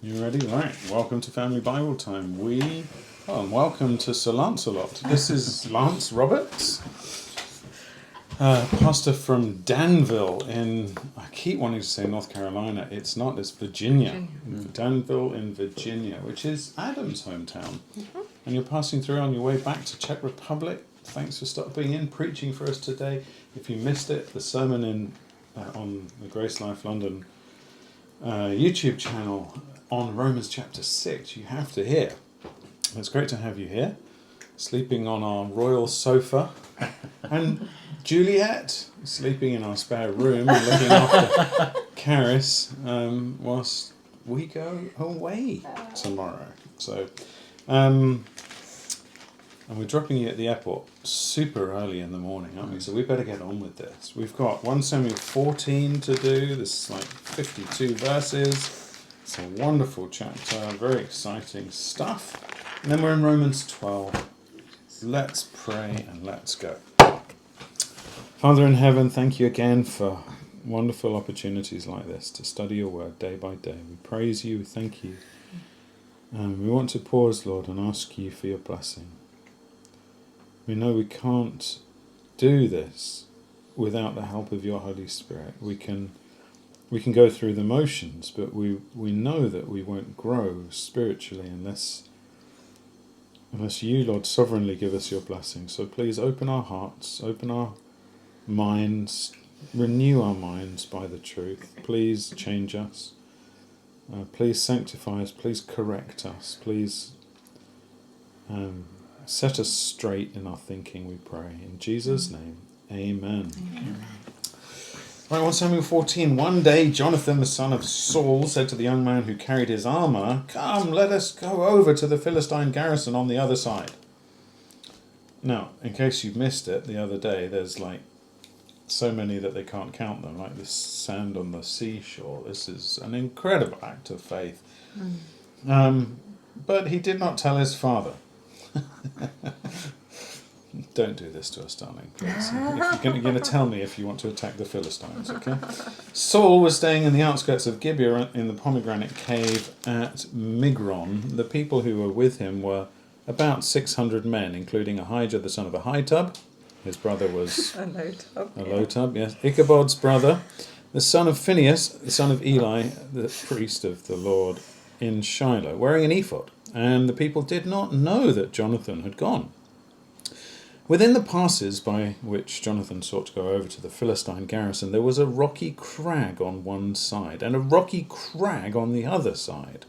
You ready? Right. Welcome to Family Bible Time. Welcome to Sir Lancelot. This is Lance Roberts, pastor from Danville I keep wanting to say North Carolina. It's not, it's Virginia. Danville in Virginia, which is Adam's hometown. Mm-hmm. And you're passing through on your way back to Czech Republic. Thanks for stopping in, preaching for us today. If you missed it, the sermon on the Grace Life London YouTube channel on Romans chapter 6, you have to hear. It's great to have you here, sleeping on our royal sofa, and Juliet sleeping in our spare room and looking after Caris whilst we go away tomorrow. So, and we're dropping you at the airport super early in the morning, aren't we? So we better get on with this. We've got 1 Samuel 14 to do. This is like 52 verses. It's a wonderful chapter, very exciting stuff. And then we're in Romans 12. Let's pray and let's go. Father in heaven, thank you again for wonderful opportunities like this to study your word day by day. We praise you, thank you. We want to pause, Lord, and ask you for your blessing. We know we can't do this without the help of your Holy Spirit. We can go through the motions, but we know that we won't grow spiritually unless you, Lord, sovereignly give us your blessing. So please open our hearts, open our minds, renew our minds by the truth. Please change us. Please sanctify us. Please correct us. Please set us straight in our thinking, we pray. In Jesus' name, amen. Right, 1 Samuel 14. One day Jonathan, the son of Saul, said to the young man who carried his armour, "Come, let us go over to the Philistine garrison on the other side." Now, in case you missed it the other day, there's like so many that they can't count them, like this sand on the seashore. This is an incredible act of faith. But he did not tell his father. Don't do this to us, darling. Please. If you're going to tell me if you want to attack the Philistines, okay? Saul was staying in the outskirts of Gibeah in the pomegranate cave at Migron. The people who were with him were about 600 men, including Ahijah, the son of Ahitub. His brother was Elotub, yes. Ichabod's brother, the son of Phinehas, the son of Eli, the priest of the Lord in Shiloh, wearing an ephod. And the people did not know that Jonathan had gone. Within the passes by which Jonathan sought to go over to the Philistine garrison, there was a rocky crag on one side and a rocky crag on the other side.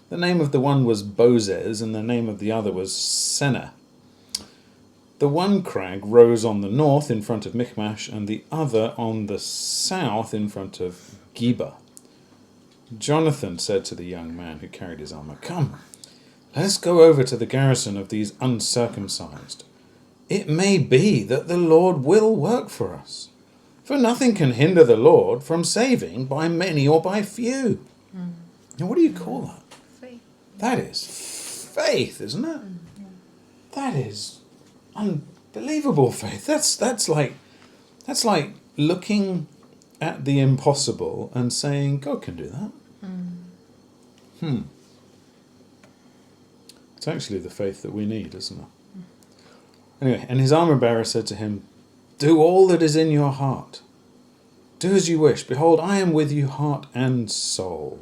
The name of the one was Bozez, and the name of the other was Seneh. The one crag rose on the north in front of Michmash, and the other on the south in front of Geba. Jonathan said to the young man who carried his armour, "Come, let us go over to the garrison of these uncircumcised. It may be that the Lord will work for us. For nothing can hinder the Lord from saving by many or by few." Now, what do you call that? Faith. That is faith, isn't it? That is unbelievable faith. That's like looking at the impossible and saying, God can do that. It's actually the faith that we need, isn't it? Anyway, and his armour-bearer said to him, "Do all that is in your heart. Do as you wish. Behold, I am with you heart and soul."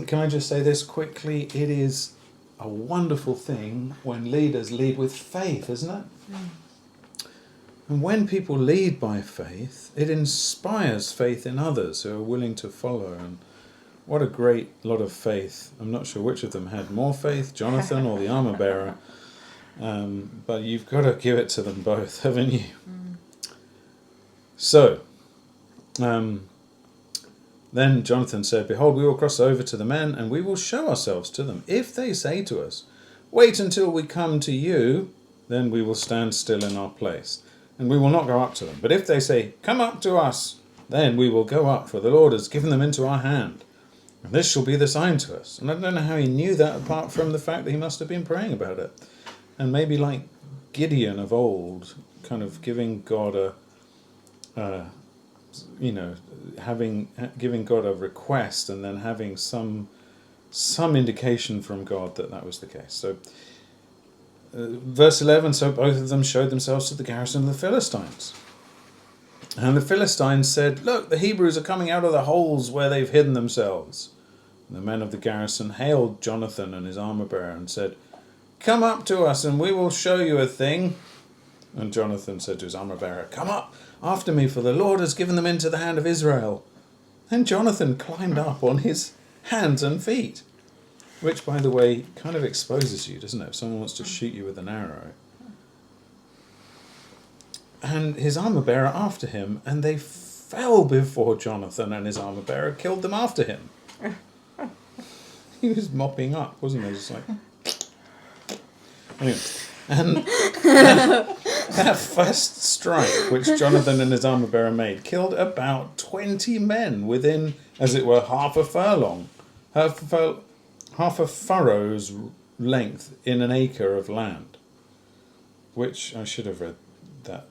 Can I just say this quickly? It is a wonderful thing when leaders lead with faith, isn't it? And when people lead by faith, it inspires faith in others who are willing to follow. And what a great lot of faith. I'm not sure which of them had more faith, Jonathan or the armour-bearer. But you've got to give it to them both, haven't you? So, then Jonathan said, "Behold, we will cross over to the men, and we will show ourselves to them. If they say to us, 'Wait until we come to you,' then we will stand still in our place, and we will not go up to them. But if they say, 'Come up to us,' then we will go up, for the Lord has given them into our hand. And this shall be the sign to us." And I don't know how he knew that, apart from the fact that he must have been praying about it. And maybe like Gideon of old, kind of giving God giving God a request and then having some some indication from God that that was the case. So, verse 11, so both of them showed themselves to the garrison of the Philistines. And the Philistines said, "Look, the Hebrews are coming out of the holes where they've hidden themselves." And the men of the garrison hailed Jonathan and his armor-bearer and said, "Come up to us and we will show you a thing." And Jonathan said to his armor-bearer, "Come up after me, for the Lord has given them into the hand of Israel." Then Jonathan climbed up on his hands and feet, which, by the way, kind of exposes you, doesn't it? If someone wants to shoot you with an arrow. And his armor-bearer after him, and they fell before Jonathan, and his armor-bearer killed them after him. He was mopping up, wasn't he? Just like... Anyway, and that first strike, which Jonathan and his armor-bearer made, killed about 20 men within, as it were, half a furlong, half a furrow's length in an acre of land. Which I should have read that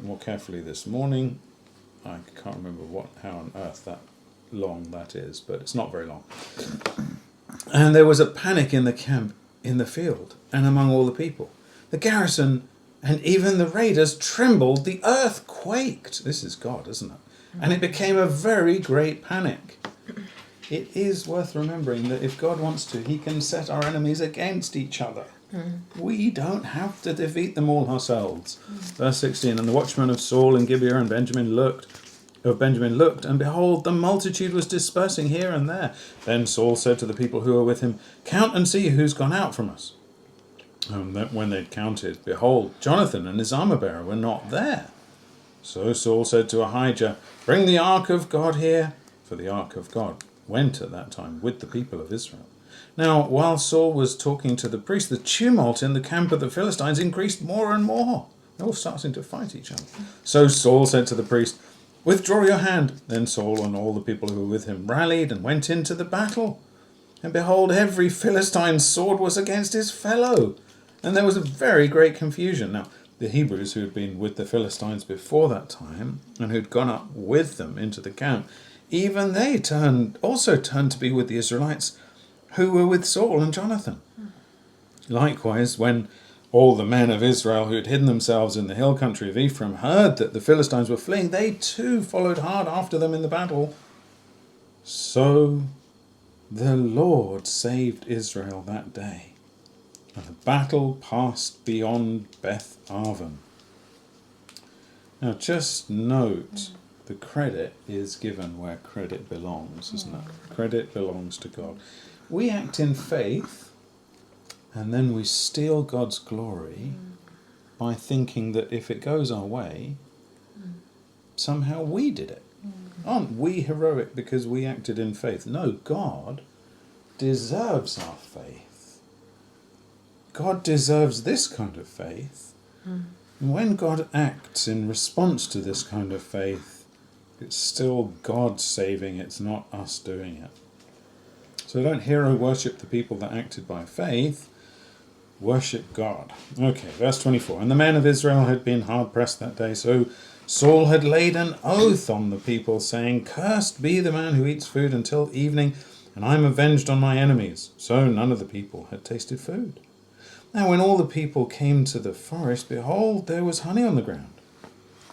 more carefully this morning. I can't remember how on earth that long that is, but it's not very long. And there was a panic in the camp, in the field, and among all the people. The garrison and even the raiders trembled. The earth quaked. This is God, isn't it? And it became a very great panic. It is worth remembering that if God wants to, he can set our enemies against each other. We don't have to defeat them all ourselves. Verse 16, and the watchmen of Saul and Gibeah and Benjamin looked, and behold, the multitude was dispersing here and there. Then Saul said to the people who were with him, "Count and see who's gone out from us." And when they'd counted, behold, Jonathan and his armor-bearer were not there. So Saul said to Ahijah, "Bring the ark of God here," for the ark of God went at that time with the people of Israel. Now, while Saul was talking to the priest, the tumult in the camp of the Philistines increased more and more. They were starting to fight each other. So Saul said to the priest, "Withdraw your hand." Then Saul and all the people who were with him rallied and went into the battle. And behold, every Philistine's sword was against his fellow. And there was a very great confusion. Now, the Hebrews who had been with the Philistines before that time, and who'd gone up with them into the camp, even they also turned to be with the Israelites, who were with Saul and Jonathan. Likewise, when all the men of Israel who had hidden themselves in the hill country of Ephraim heard that the Philistines were fleeing, they too followed hard after them in the battle. So the Lord saved Israel that day, and the battle passed beyond Beth Arvin. Now just note, the credit is given where credit belongs, isn't it? Credit belongs to God. We act in faith, and then we steal God's glory by thinking that if it goes our way, somehow we did it. Aren't we heroic because we acted in faith? No, God deserves our faith. God deserves this kind of faith. And when God acts in response to this kind of faith, it's still God saving, it's not us doing it. So don't hero worship the people that acted by faith. Worship God. Okay, verse 24. And the men of Israel had been hard pressed that day, so Saul had laid an oath on the people, saying, "Cursed be the man who eats food until evening, and I am avenged on my enemies." So none of the people had tasted food. Now when all the people came to the forest, behold, there was honey on the ground.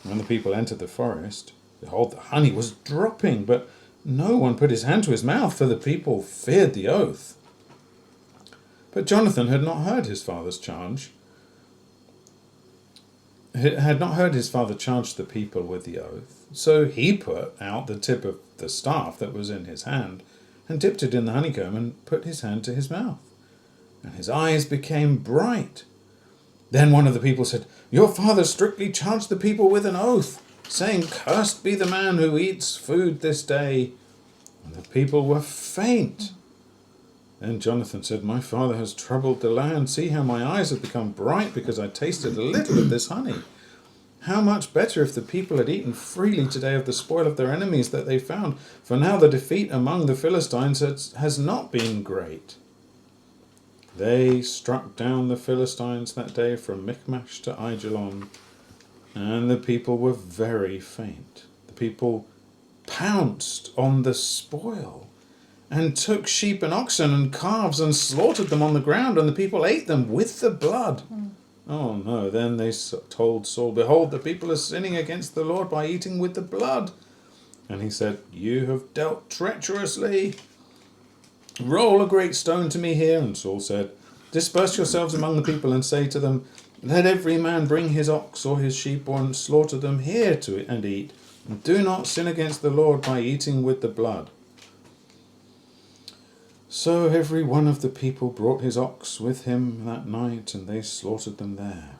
When the people entered the forest, behold, the honey was dropping, but no one put his hand to his mouth, for the people feared the oath. But Jonathan had not heard his father's charge. Had not heard his father charge the people with the oath. So he put out the tip of the staff that was in his hand, and dipped it in the honeycomb, and put his hand to his mouth. And his eyes became bright. Then one of the people said, "Your father strictly charged the people with an oath, saying, 'Cursed be the man who eats food this day.' And the people were faint." Then Jonathan said, "My father has troubled the land. See how my eyes have become bright because I tasted a little of this honey. How much better if the people had eaten freely today of the spoil of their enemies that they found. For now the defeat among the Philistines has not been great." They struck down the Philistines that day from Michmash to Aijalon, and the people were very faint. The people pounced on the spoil and took sheep and oxen and calves and slaughtered them on the ground, and the people ate them with the blood. Oh no, then they told Saul, behold, the people are sinning against the Lord by eating with the blood. And he said, you have dealt treacherously. Roll a great stone to me here. And Saul said, disperse yourselves among the people and say to them, let every man bring his ox or his sheep and slaughter them here to and eat. And do not sin against the Lord by eating with the blood. So every one of the people brought his ox with him that night, and they slaughtered them there.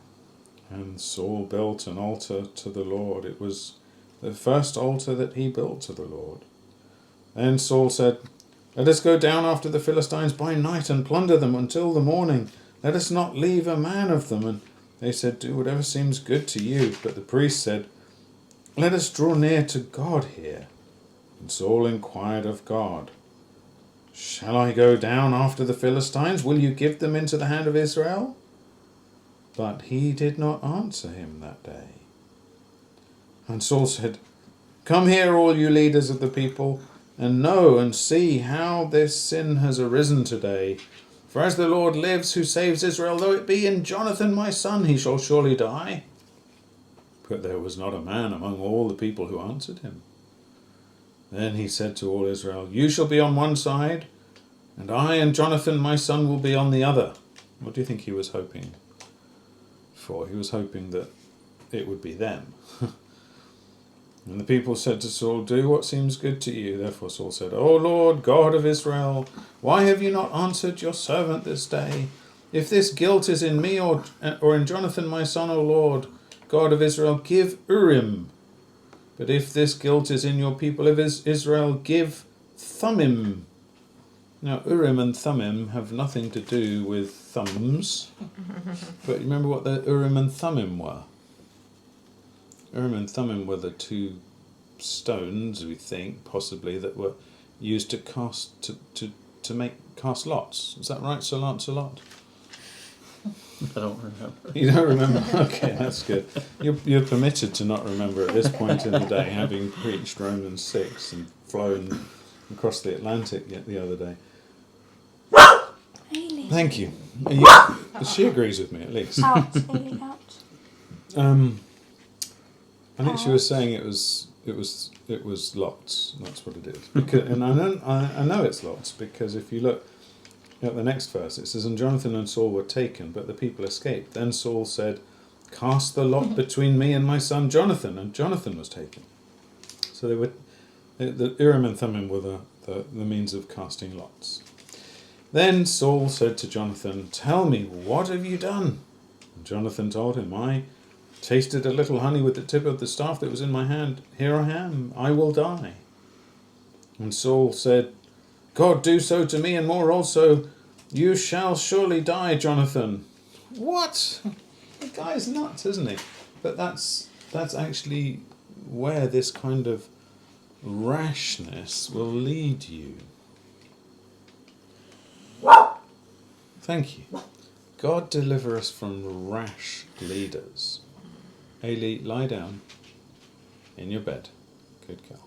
And Saul built an altar to the Lord. It was the first altar that he built to the Lord. Then Saul said, let us go down after the Philistines by night and plunder them until the morning. Let us not leave a man of them. And they said, do whatever seems good to you. But the priest said, let us draw near to God here. And Saul inquired of God, shall I go down after the Philistines? Will you give them into the hand of Israel? But he did not answer him that day. And Saul said, come here, all you leaders of the people, and know and see how this sin has arisen today. For as the Lord lives, who saves Israel, though it be in Jonathan my son, he shall surely die. But there was not a man among all the people who answered him. Then he said to all Israel, you shall be on one side, and I and Jonathan my son will be on the other. What do you think he was hoping for? He was hoping that it would be them. And the people said to Saul, do what seems good to you. Therefore Saul said, O Lord, God of Israel, why have you not answered your servant this day? If this guilt is in me or in Jonathan my son, O Lord, God of Israel, give Urim. But if this guilt is in your people of Israel, give Thummim. Now, Urim and Thummim have nothing to do with thumbs. But remember what the Urim and Thummim were? Urim and Thummim were the two stones, we think, possibly, that were used to cast cast lots. Is that right, Sir Lancelot? I don't remember. You don't remember? Okay, that's good. You're permitted to not remember at this point in the day, having preached Romans 6 and flown across the Atlantic the other day. Really? Thank you. She agrees with me, at least. Out, Ailey, out. I think she was saying it was lots. That's what it is. Because, and I know it's lots, because if you look at the next verse, it says, and Jonathan and Saul were taken, but the people escaped. Then Saul said, cast the lot between me and my son Jonathan, and Jonathan was taken. So they were, the Urim and Thummim were the means of casting lots. Then Saul said to Jonathan, tell me, what have you done? And Jonathan told him, I tasted a little honey with the tip of the staff that was in my hand. Here I am, I will die. And Saul said, God, do so to me and more also. You shall surely die, Jonathan. What? The guy's nuts, isn't he? But that's actually where this kind of rashness will lead you. Thank you. God deliver us from rash leaders. Ailey, lie down in your bed. Good girl.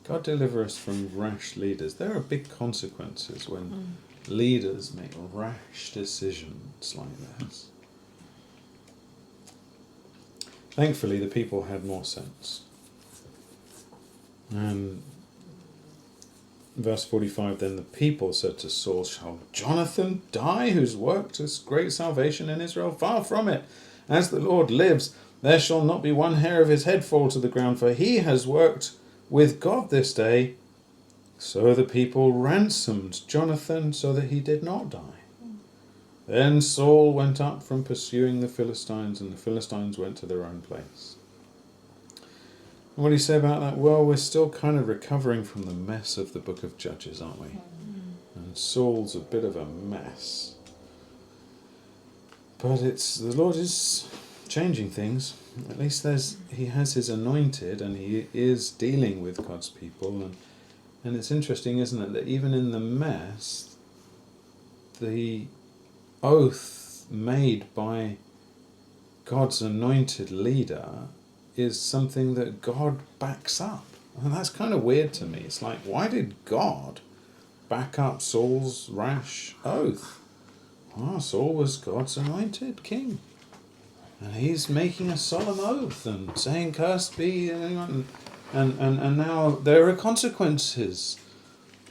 God deliver us from rash leaders. There are big consequences when leaders make rash decisions like this. Thankfully, the people had more sense. And verse 45, then the people said to Saul, shall Jonathan die, who's worked this great salvation in Israel? Far from it. As the Lord lives, there shall not be one hair of his head fall to the ground, for he has worked with God this day. So the people ransomed Jonathan so that he did not die. Then Saul went up from pursuing the Philistines, and the Philistines went to their own place. And what do you say about that? Well, we're still kind of recovering from the mess of the book of Judges, aren't we? And Saul's a bit of a mess. But the Lord is changing things. At least he has his anointed, and he is dealing with God's people. And it's interesting, isn't it, that even in the mess, the oath made by God's anointed leader is something that God backs up. And that's kind of weird to me. It's like, why did God back up Saul's rash oath. Saul was God's anointed king. And he's making a solemn oath and saying, cursed be anyone. And now there are consequences.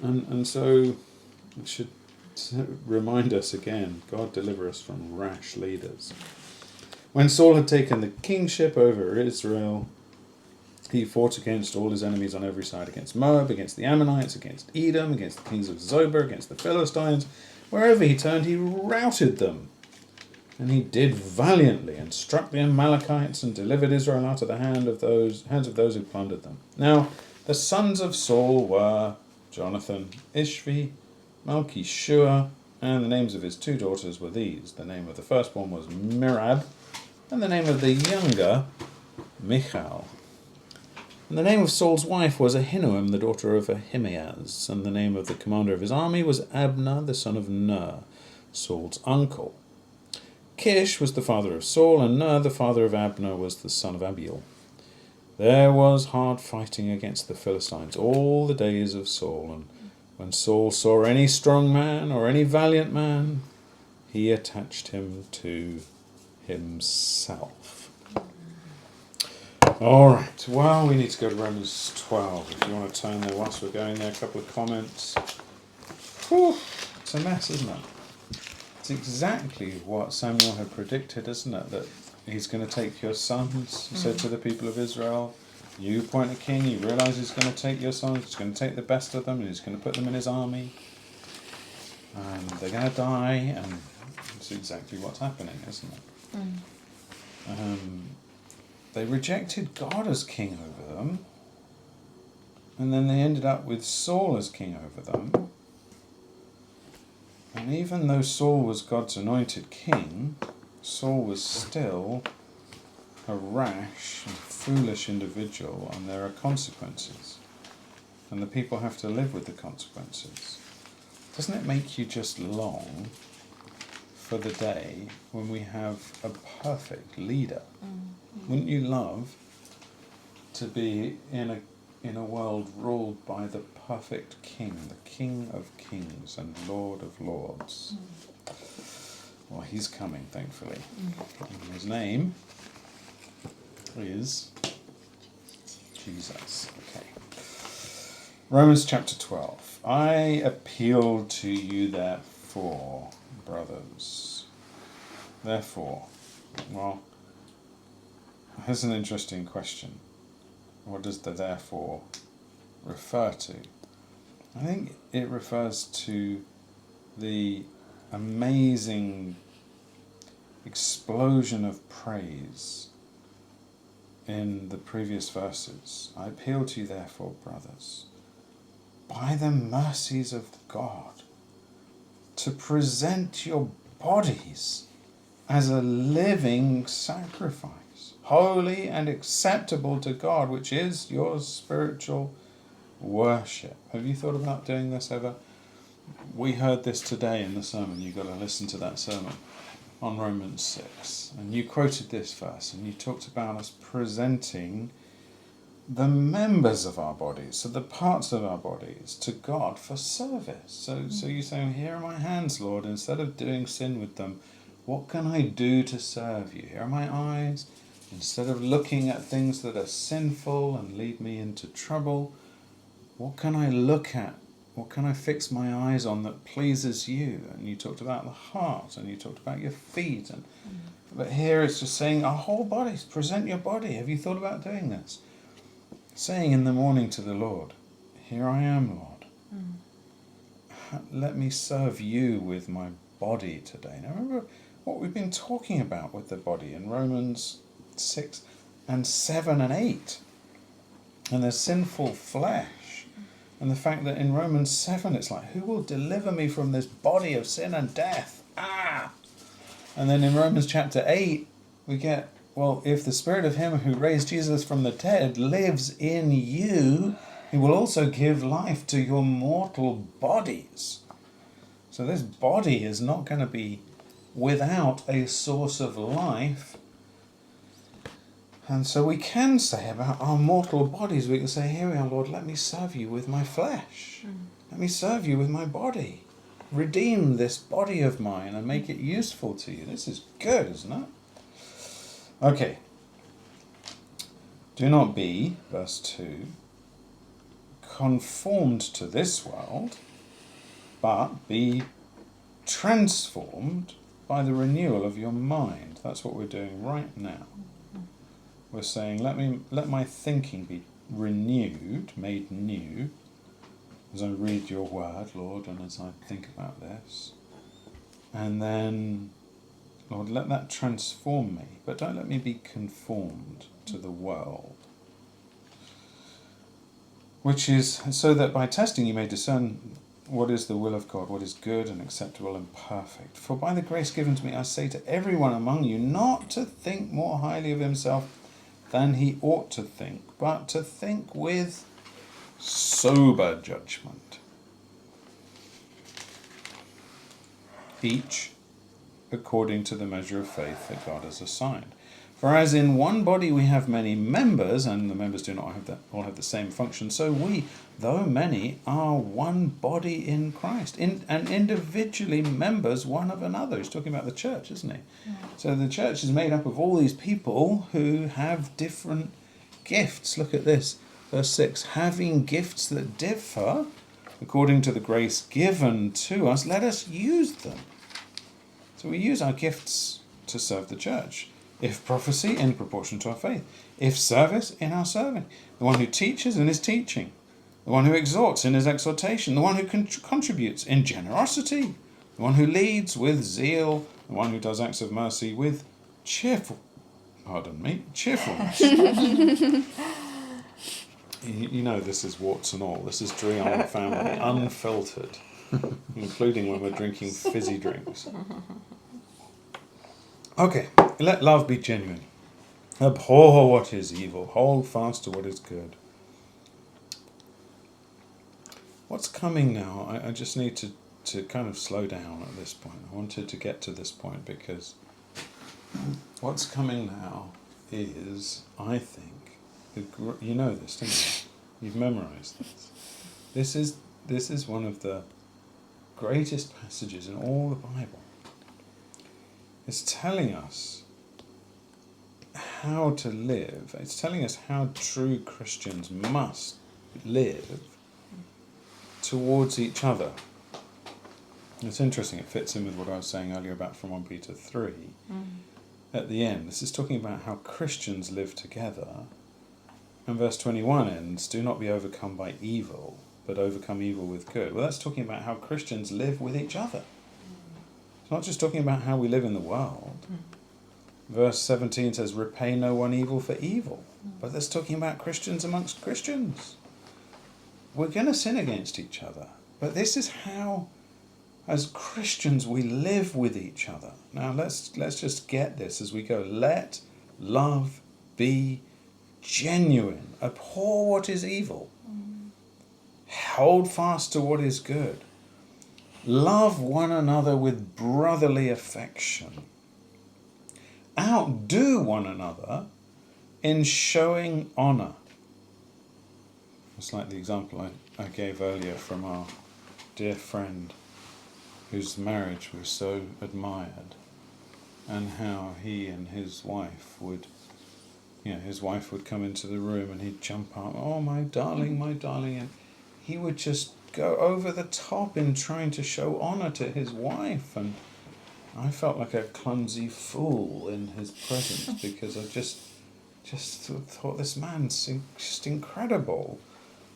And so it should remind us again, God deliver us from rash leaders. When Saul had taken the kingship over Israel, he fought against all his enemies on every side, against Moab, against the Ammonites, against Edom, against the kings of Zobah, against the Philistines. Wherever he turned, he routed them. And he did valiantly and struck the Amalekites and delivered Israel out of the hands of those who plundered them. Now, the sons of Saul were Jonathan, Ishvi, Malchishua, and the names of his 2 daughters were these. The name of the firstborn was Mirab, and the name of the younger, Michal. And the name of Saul's wife was Ahinoam, the daughter of Ahimaaz, and the name of the commander of his army was Abner, the son of Ner, Saul's uncle. Kish was the father of Saul, and Ner, the father of Abner, was the son of Abiel. There was hard fighting against the Philistines all the days of Saul, and when Saul saw any strong man or any valiant man, he attached him to himself. All right, well, we need to go to Romans 12. If you want to turn there whilst we're going there, a couple of comments. Whew, it's a mess, isn't it? It's exactly what Samuel had predicted, isn't it? That he's going to take your sons, he said to the people of Israel. You appoint a king, you realise he's going to take your sons, he's going to take the best of them, and he's going to put them in his army. And they're going to die, and it's exactly what's happening, isn't it? They rejected God as king over them, and then they ended up with Saul as king over them. And even though Saul was God's anointed king, Saul was still a rash and foolish individual, and there are consequences. And the people have to live with the consequences. Doesn't it make you just long for the day when we have a perfect leader? Wouldn't you love to be in a world ruled by the perfect king, the King of Kings and Lord of Lords? Well, he's coming, thankfully. And his name is Jesus. Okay. Romans chapter 12. I appeal to you, therefore, brothers. Therefore, well, here's an interesting question. What does the therefore refer to? I think it refers to the amazing explosion of praise in the previous verses. I appeal to you, therefore, brothers, by the mercies of God, to present your bodies as a living sacrifice, holy and acceptable to God, which is your spiritual worship. Have you thought about doing this ever? We heard this today in the sermon. You've got to listen to that sermon on Romans 6. And you quoted this verse, and you talked about us presenting the members of our bodies, so the parts of our bodies, to God for service. So you say, here are my hands, Lord. Instead of doing sin with them, what can I do to serve you? Here are my eyes. Instead of looking at things that are sinful and lead me into trouble, what can I look at? What can I fix my eyes on that pleases you? And you talked about the heart, and you talked about your feet. But here it's just saying our whole bodies, present your body. Have you thought about doing this? Saying in the morning to the Lord, here I am, Lord. Let me serve you with my body today. Now remember what we've been talking about with the body in Romans 6 and 7 and 8. And the sinful flesh. And the fact that in Romans 7 it's like, who will deliver me from this body of sin and death? And then in Romans chapter 8 we get, well, if the spirit of him who raised Jesus from the dead lives in you, he will also give life to your mortal bodies. So this body is not going to be without a source of life. And so we can say about our mortal bodies, we can say, here we are, Lord, let me serve you with my flesh. Let me serve you with my body. Redeem this body of mine and make it useful to you. This is good, isn't it? Okay. Do not be, verse 2, conformed to this world, but be transformed by the renewal of your mind. That's what we're doing right now. We're saying, let my thinking be renewed, made new, as I read your word, Lord, and as I think about this. And then, Lord, let that transform me, but don't let me be conformed to the world. Which is so that by testing you may discern what is the will of God, what is good and acceptable and perfect. For by the grace given to me, I say to everyone among you not to think more highly of himself than he ought to think, but to think with sober judgment, each according to the measure of faith that God has assigned. For as in one body we have many members, and the members do not all have the same function, so we, though many, are one body in Christ, and individually members one of another. He's talking about the church, isn't he? Yeah. So the church is made up of all these people who have different gifts. Look at this, verse 6. Having gifts that differ according to the grace given to us, let us use them. So we use our gifts to serve the church. If prophecy, in proportion to our faith. If service, in our serving. The one who teaches, in his teaching. The one who exhorts, in his exhortation. The one who contributes, in generosity. The one who leads, with zeal. The one who does acts of mercy, with cheerfulness. You know this is warts and all. This is Drion family, unfiltered. Including when we're drinking fizzy drinks. Okay, let love be genuine. Abhor what is evil. Hold fast to what is good. What's coming now? I just need to kind of slow down at this point. I wanted to get to this point because what's coming now is, I think, you know this, don't you? You've memorized this. This is one of the greatest passages in all the Bible. It's telling us how to live. It's telling us how true Christians must live towards each other. It's interesting, it fits in with what I was saying earlier about from 1 Peter 3. At the end, this is talking about how Christians live together. And verse 21 ends, do not be overcome by evil, but overcome evil with good. Well, that's talking about how Christians live with each other. It's not just talking about how we live in the world. Verse 17 says, repay no one evil for evil. But that's talking about Christians amongst Christians. We're going to sin against each other. But this is how, as Christians, we live with each other. Now, let's just get this as we go. Let love be genuine. Abhor what is evil. Hold fast to what is good. Love one another with brotherly affection. Outdo one another in showing honour. It's like the example I gave earlier from our dear friend whose marriage we so admired, and how he and his wife would, his wife would come into the room and he'd jump up, oh my darling, and he would just go over the top in trying to show honour to his wife, and I felt like a clumsy fool in his presence because I just thought this man's just incredible.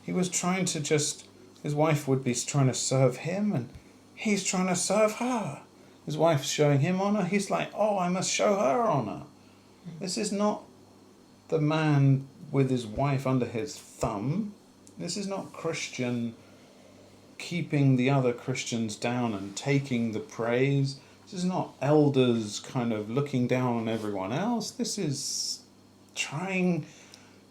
He was trying to his wife would be trying to serve him and he's trying to serve her. His wife's showing him honour, he's like, oh, I must show her honour. This is not the man with his wife under his thumb. This is not Christian keeping the other Christians down and taking the praise. This is not elders kind of looking down on everyone else. This is trying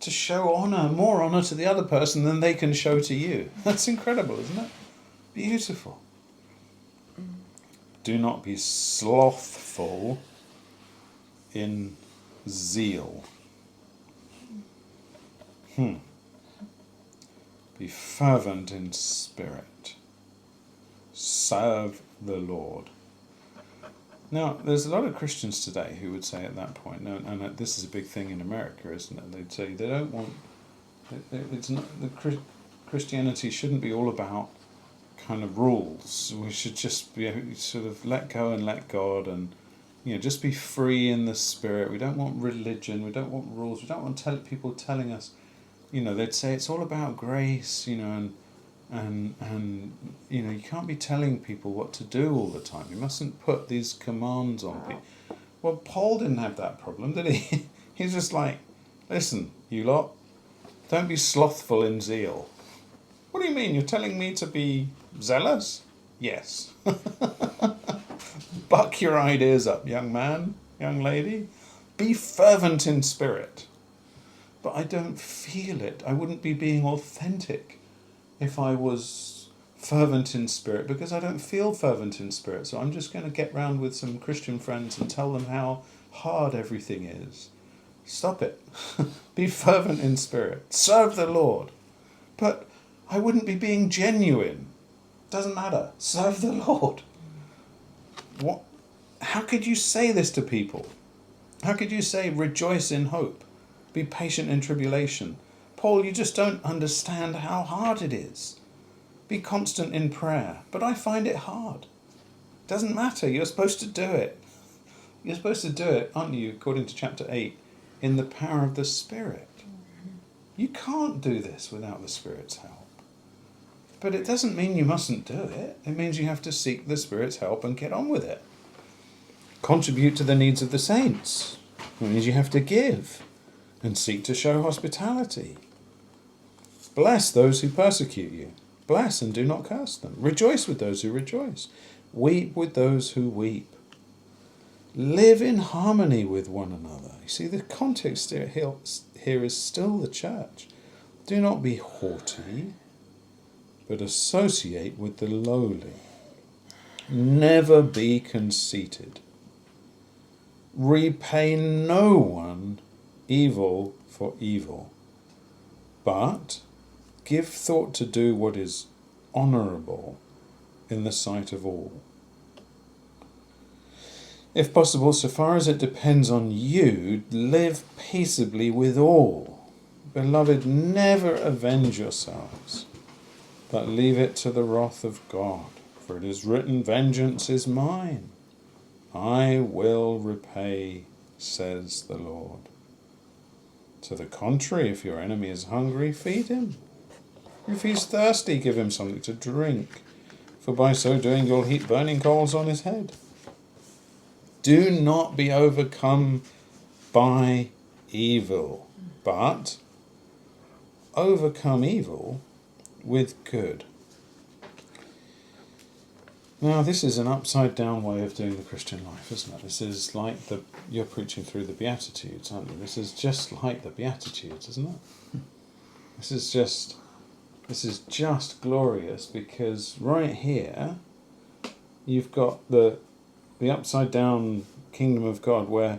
to show honour, more honour to the other person than they can show to you. That's incredible, isn't it? Beautiful. Do not be slothful in zeal. Be Be fervent in spirit. Serve the Lord. Now, there's a lot of Christians today who would say at that point, no, and this is a big thing in America, isn't it? They'd say they don't want, it's not, Christianity shouldn't be all about kind of rules. We should just be sort of let go and let God, and just be free in the spirit. We don't want religion. We don't want rules. We don't want people telling us. They'd say it's all about grace. And you can't be telling people what to do all the time. You mustn't put these commands on people. Well, Paul didn't have that problem, did he? He's just like, listen, you lot, don't be slothful in zeal. What do you mean? You're telling me to be zealous? Yes. Buck your ideas up, young man, young lady. Be fervent in spirit. But I don't feel it. I wouldn't be being authentic if I was fervent in spirit, because I don't feel fervent in spirit. So I'm just going to get round with some Christian friends and tell them how hard everything is. Stop it. Be fervent in spirit. Serve the Lord. But I wouldn't be being genuine. Doesn't matter. Serve the Lord. What? How could you say this to people? How could you say rejoice in hope? Be patient in tribulation? Paul, you just don't understand how hard it is. Be constant in prayer. But I find it hard. Doesn't matter. You're supposed to do it. You're supposed to do it, aren't you, according to chapter 8, in the power of the Spirit. You can't do this without the Spirit's help. But it doesn't mean you mustn't do it. It means you have to seek the Spirit's help and get on with it. Contribute to the needs of the saints. It means you have to give and seek to show hospitality. Bless those who persecute you. Bless and do not curse them. Rejoice with those who rejoice. Weep with those who weep. Live in harmony with one another. You see, the context here is still the church. Do not be haughty, but associate with the lowly. Never be conceited. Repay no one evil for evil, but give thought to do what is honourable in the sight of all. If possible, so far as it depends on you, live peaceably with all. Beloved, never avenge yourselves, but leave it to the wrath of God. For it is written, vengeance is mine. I will repay, says the Lord. To the contrary, if your enemy is hungry, feed him. If he's thirsty, give him something to drink, for by so doing you'll heap burning coals on his head. Do not be overcome by evil, but overcome evil with good. Now, this is an upside-down way of doing the Christian life, isn't it? This is like you're preaching through the Beatitudes, aren't you? This is just like the Beatitudes, isn't it? This is just glorious, because right here you've got the upside-down kingdom of God, where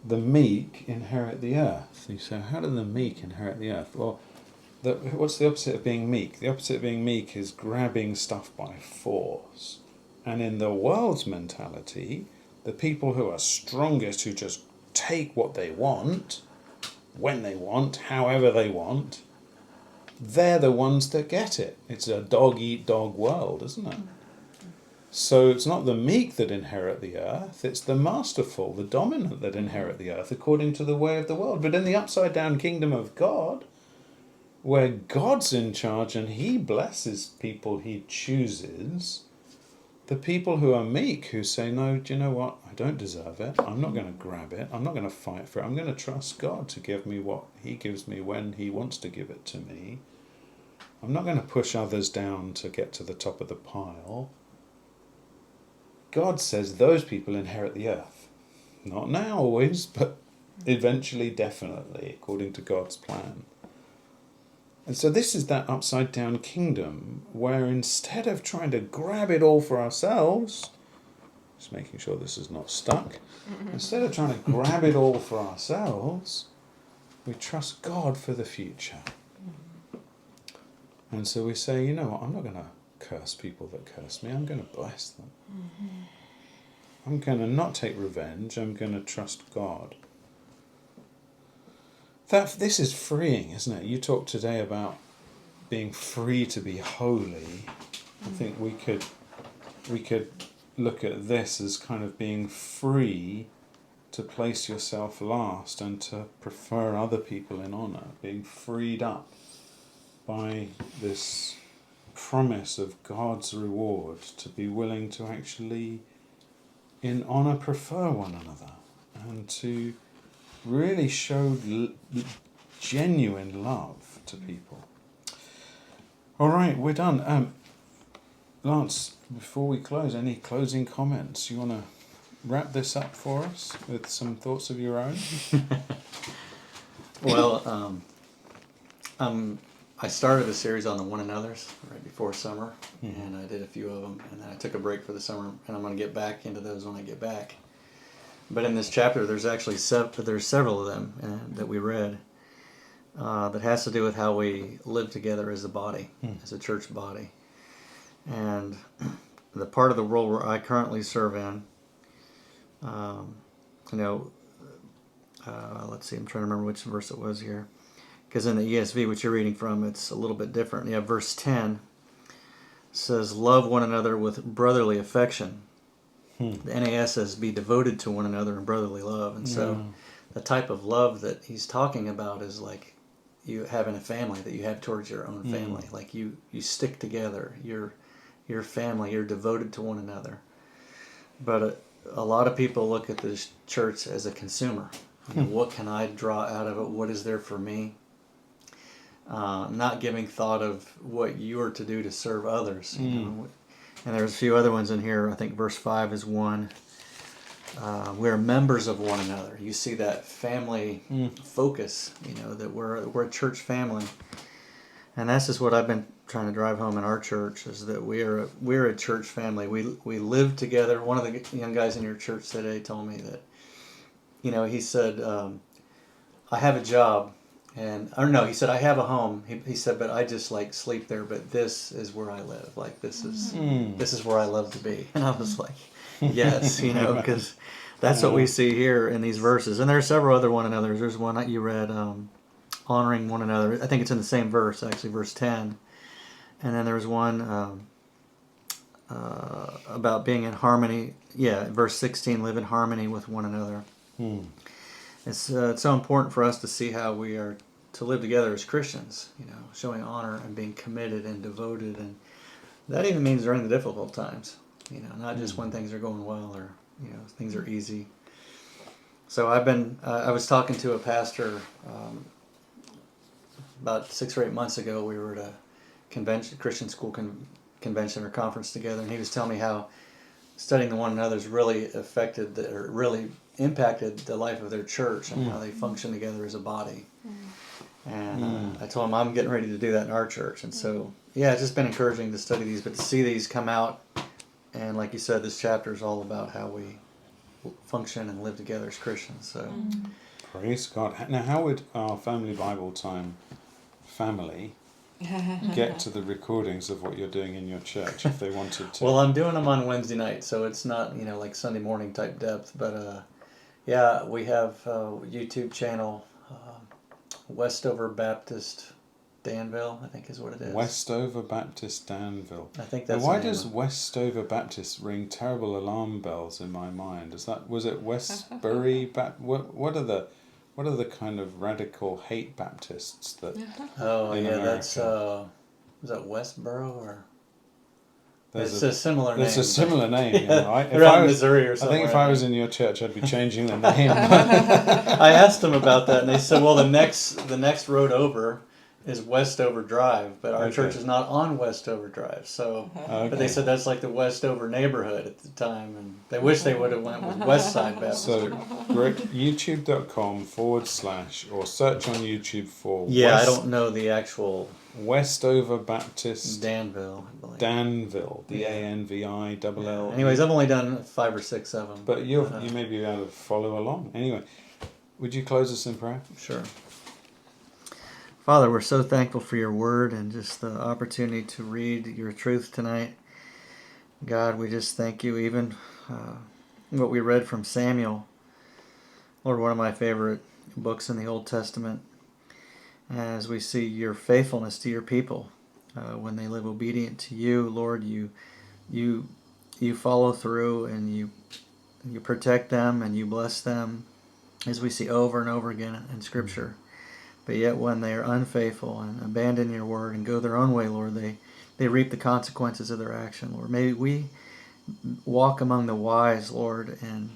the meek inherit the earth. You say, how do the meek inherit the earth? Well, what's the opposite of being meek? The opposite of being meek is grabbing stuff by force. And in the world's mentality, the people who are strongest, who just take what they want, when they want, however they want, they're the ones that get it. It's a dog-eat-dog world, isn't it? So it's not the meek that inherit the earth, it's the masterful, the dominant that inherit the earth according to the way of the world. But in the upside-down kingdom of God, where God's in charge and he blesses people he chooses, the people who are meek, who say, no, do you know what, I don't deserve it, I'm not going to grab it, I'm not going to fight for it, I'm going to trust God to give me what he gives me when he wants to give it to me. I'm not going to push others down to get to the top of the pile. God says those people inherit the earth. Not now always, but eventually, definitely, according to God's plan. And so this is that upside-down kingdom where instead of trying to grab it all for ourselves, just making sure this is not stuck, instead of trying to grab it all for ourselves, we trust God for the future. And so we say, you know what, I'm not going to curse people that curse me. I'm going to bless them. I'm going to not take revenge. I'm going to trust God. This is freeing, isn't it? You talked today about being free to be holy. I think we could look at this as kind of being free to place yourself last and to prefer other people in honour, being freed up by this promise of God's reward to be willing to actually in honour prefer one another and to really show genuine love to people. All right, we're done. Lance, before we close, any closing comments? You want to wrap this up for us with some thoughts of your own? Well, I started a series on the one another's right before summer, and I did a few of them, and then I took a break for the summer, and I'm going to get back into those when I get back. But in this chapter, there's actually there's several of them that we read that has to do with how we live together as a body, as a church body. And the part of the world where I currently serve in, let's see, I'm trying to remember which verse it was here. Because in the ESV, which you're reading from, it's a little bit different. Yeah, verse 10 says, love one another with brotherly affection. The NAS says, be devoted to one another in brotherly love. And so the type of love that he's talking about is like you having a family that you have towards your own family. Like you stick together. You're family. You're devoted to one another. But a lot of people look at this church as a consumer. You know, what can I draw out of it? What is there for me? Not giving thought of what you are to do to serve others. You know? And there's a few other ones in here. I think verse 5 is one. We're members of one another. You see that family focus, that we're a church family. And that's just what I've been trying to drive home in our church, is that we're a church family. We live together. One of the young guys in your church today told me that, he said, I have a job. He said, I have a home. He said, but I just sleep there, but this is where I live. This is where I love to be. And I was like, yes, because that's what we see here in these verses. And there are several other one another's. There's one that you read, honoring one another. I think it's in the same verse, actually, verse 10. And then there's one about being in harmony. Yeah, verse 16, live in harmony with one another. It's so important for us to see how we are to live together as Christians, showing honor and being committed and devoted. And that even means during the difficult times, not just when things are going well or, things are easy. So I was talking to a pastor about 6 or 8 months ago. We were at a convention, Christian school convention or conference together, and he was telling me how studying the one another's really really impacted the life of their church and how they function together as a body. And I told him I'm getting ready to do that in our church. And so, it's just been encouraging to study these, but to see these come out. And like you said, this chapter is all about how we function and live together as Christians. So, praise God. Now, how would our family Bible time family get to the recordings of what you're doing in your church if they wanted to? Well, I'm doing them on Wednesday night, so it's not like Sunday morning type depth. But we have a YouTube channel, Westover Baptist Danville, I think is what it is. Westover Baptist Danville. I think that's. Now, why does Westover Baptist ring terrible alarm bells in my mind? Was it Westbury? What are the kind of radical hate Baptists that? Oh in yeah, America? that's is that Westboro or? There's a similar name. It's a similar name, right? Around Missouri or something. I think if I was in your church, I'd be changing the name. I asked them about that, and they said, "Well, the next road over is Westover Drive, but our church is not on Westover Drive." So, but they said that's like the Westover neighborhood at the time, and they wish they would have went with West Side Baptist. So, youtube.com/ or search on YouTube for. Yeah, I don't know the actual. Westover Baptist Danville, I believe. Danville, DANVILL. Anyways, I've only done 5 or 6 of them. But you may be able to follow along. Anyway, would you close us in prayer? Sure. Father, we're so thankful for your word and just the opportunity to read your truth tonight. God, we just thank you, even what we read from Samuel. Lord, one of my favorite books in the Old Testament, as we see your faithfulness to your people. When they live obedient to you, Lord, you follow through, and you protect them and you bless them, as we see over and over again in Scripture. But yet when they are unfaithful and abandon your word and go their own way, Lord, they reap the consequences of their action, Lord. May we walk among the wise, Lord, and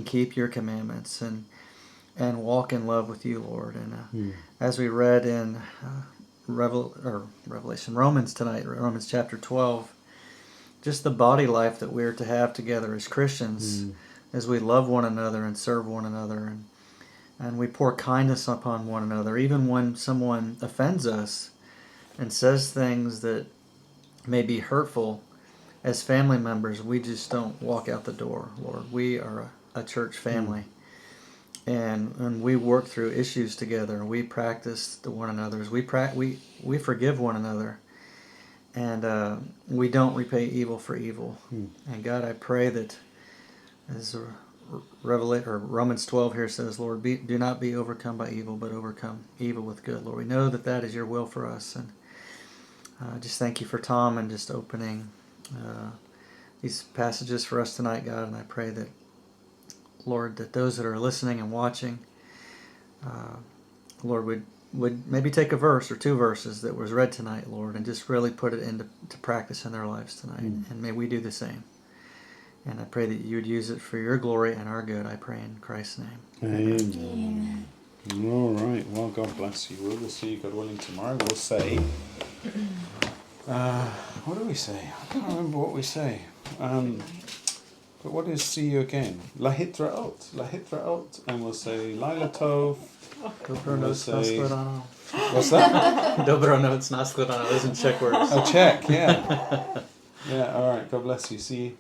keep your commandments and walk in love with you, Lord. And as we read in Revelation, Romans tonight, Romans chapter 12, just the body life that we're to have together as Christians, as we love one another and serve one another, and we pour kindness upon one another, even when someone offends us and says things that may be hurtful. As family members, we just don't walk out the door, Lord. We are a church family, and we work through issues together. We practice to one another's. We forgive one another, and we don't repay evil for evil. And God, I pray that as Romans 12 here says, Lord, do not be overcome by evil, but overcome evil with good. Lord, we know that that is your will for us, and just thank you for Tom and just opening these passages for us tonight, God. And I pray that, Lord, that those that are listening and watching, Lord, would maybe take a verse or two verses that was read tonight, Lord, and just really put it into practice in their lives tonight. And may we do the same. And I pray that you would use it for your glory and our good. I pray in Christ's name. Amen. All right. Well, God bless you. We'll see you, God willing, tomorrow. We'll say, what do we say? I can't remember what we say. But what is see you again? Lahitraot. And we'll say Laila Tov. We'll say, what's that? Dobro notes na skladano. Those are Czech words. Oh, Czech, yeah. Yeah, all right. God bless you. See you.